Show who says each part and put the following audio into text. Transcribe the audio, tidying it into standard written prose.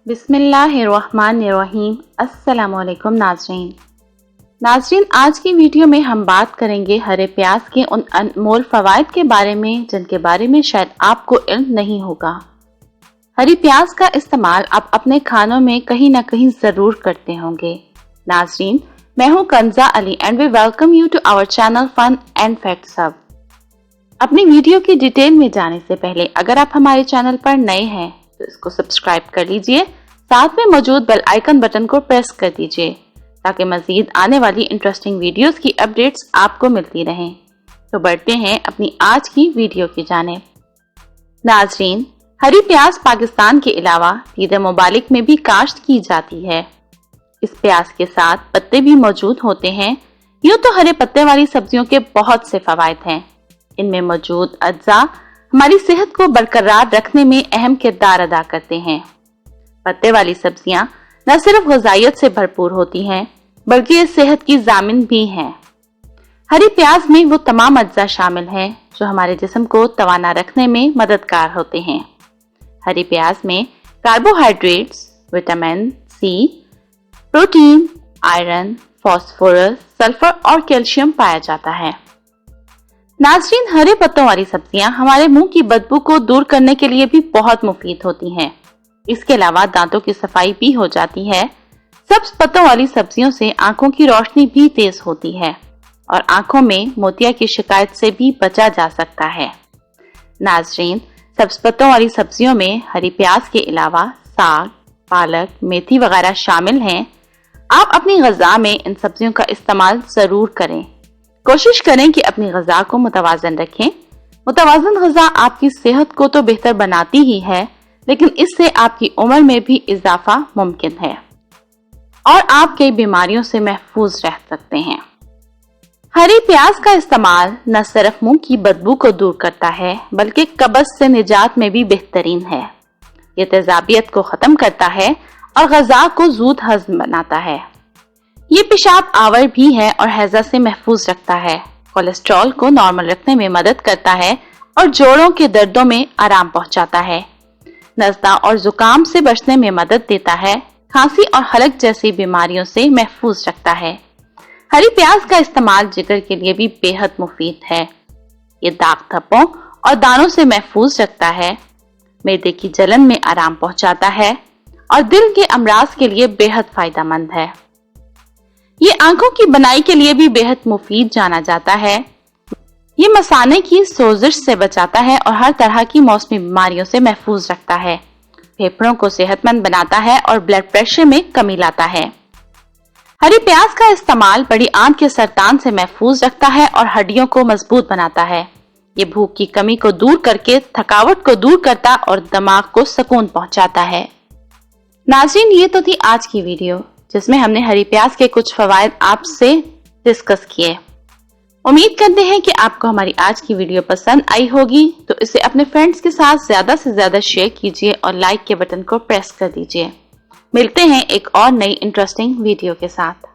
Speaker 1: बिस्मिल्लाहिर्रहमानिर्रहीम। अस्सलामुअलैकुम नाज़रीन, आज की वीडियो में हम बात करेंगे हरे प्याज के उन अनमोल फवाइद के बारे में जिनके बारे में शायद आपको इल्म नहीं होगा। हरी प्याज का इस्तेमाल आप अपने खानों में कहीं ना कहीं जरूर करते होंगे। नाज़रीन, मैं हूँ Kanza Ali and we welcome you to our channel fun and facts hub. अपनी वीडियो की डिटेल में जाने से पहले अगर आप हमारे चैनल पर नए हैं तो इसको सब्सक्राइब कर लीजिए, साथ में मौजूद बेल आइकन बटन को प्रेस कर दीजिए ताकि मजीद आने वाली इंटरेस्टिंग वीडियोस की अपडेट्स आपको मिलती रहें। तो बढ़ते हैं अपनी आज की वीडियो की जानिब। नाज़रीन, हरी प्याज पाकिस्तान के अलावा दीगर ममालिक में भी काश्त की जाती है। इस प्याज के साथ पत्ते भी मौजूद होते हैं। यूँ तो हरे पत्ते वाली सब्जियों के बहुत से फवायद हैं। इनमें मौजूद अज्जा हमारी सेहत को बरकरार रखने में अहम किरदार अदा करते हैं। पत्ते वाली सब्जियां न सिर्फ ग़िज़ाइयत से भरपूर होती हैं बल्कि ये सेहत की ज़ामिन भी हैं। हरी प्याज में वो तमाम अज्जा शामिल हैं जो हमारे जिस्म को तवाना रखने में मददगार होते हैं। हरी प्याज में carbohydrates, vitamin C, protein, iron, phosphorus, sulphur और कैल्शियम पाया जाता है। नाज़रीन, हरे पत्तों वाली सब्जियां हमारे मुंह की बदबू को दूर करने के लिए भी बहुत मुफीद होती हैं। इसके अलावा दांतों की सफाई भी हो जाती है। सब्ज पत्तों वाली सब्जियों से आंखों की रोशनी भी तेज होती है और आंखों में मोतिया की शिकायत से भी बचा जा सकता है। नाज़रीन, सब्ज पत्तों वाली सब्जियों में हरी प्याज के अलावा साग, पालक, मेथी वगैरह शामिल हैं। आप अपनी ग़िज़ा में इन सब्जियों का इस्तेमाल जरूर करें। कोशिश करें कि अपनी ग़िज़ा को मुतवाज़न रखें। मुतवाज़न ग़िज़ा आपकी सेहत को तो बेहतर बनाती ही है, लेकिन इससे आपकी उम्र में भी इजाफा मुमकिन है और आप कई बीमारियों से महफूज रह सकते हैं। हरी प्याज का इस्तेमाल न सिर्फ मुंह की बदबू को दूर करता है बल्कि कब्ज़ से निजात में भी बेहतरीन है। ये तेज़ाबियत को ख़त्म करता है और ग़िज़ा को ज़ूद हज़म बनाता है। ये पेशाब आवर भी है और हैज़ा से महफूज रखता है। कोलेस्ट्रॉल को नॉर्मल रखने में मदद करता है और जोड़ों के दर्दों में आराम पहुंचाता है। नज़ला और जुकाम से बचने में मदद देता है। खांसी और हलक जैसी बीमारियों से महफूज रखता है। हरी प्याज का इस्तेमाल जिगर के लिए भी बेहद मुफीद है। ये दाग धब्बों और दानों से महफूज रखता है, मैदे की जलन में आराम पहुंचाता है और दिल के अमराज के लिए बेहद फायदेमंद है। ये आंखों की बनाई के लिए भी बेहद मुफीद जाना जाता है। ये मसाने की सोजिश से बचाता है और हर तरह की मौसमी बीमारियों से महफूज रखता है। फेफड़ों को सेहतमंद बनाता है और ब्लड प्रेशर में कमी लाता है। हरी प्याज का इस्तेमाल बड़ी आंत के सरतान से महफूज रखता है और हड्डियों को मजबूत बनाता है। ये भूख की कमी को दूर करके थकावट को दूर करता और दिमाग को सुकून पहुंचाता है। नाज़रीन, ये तो थी आज की वीडियो जिसमें हमने हरी प्याज के कुछ फवायद आपसे डिस्कस किए। उम्मीद करते हैं कि आपको हमारी आज की वीडियो पसंद आई होगी, तो इसे अपने फ्रेंड्स के साथ ज्यादा से ज्यादा शेयर कीजिए और लाइक के बटन को प्रेस कर दीजिए। मिलते हैं एक और नई इंटरेस्टिंग वीडियो के साथ।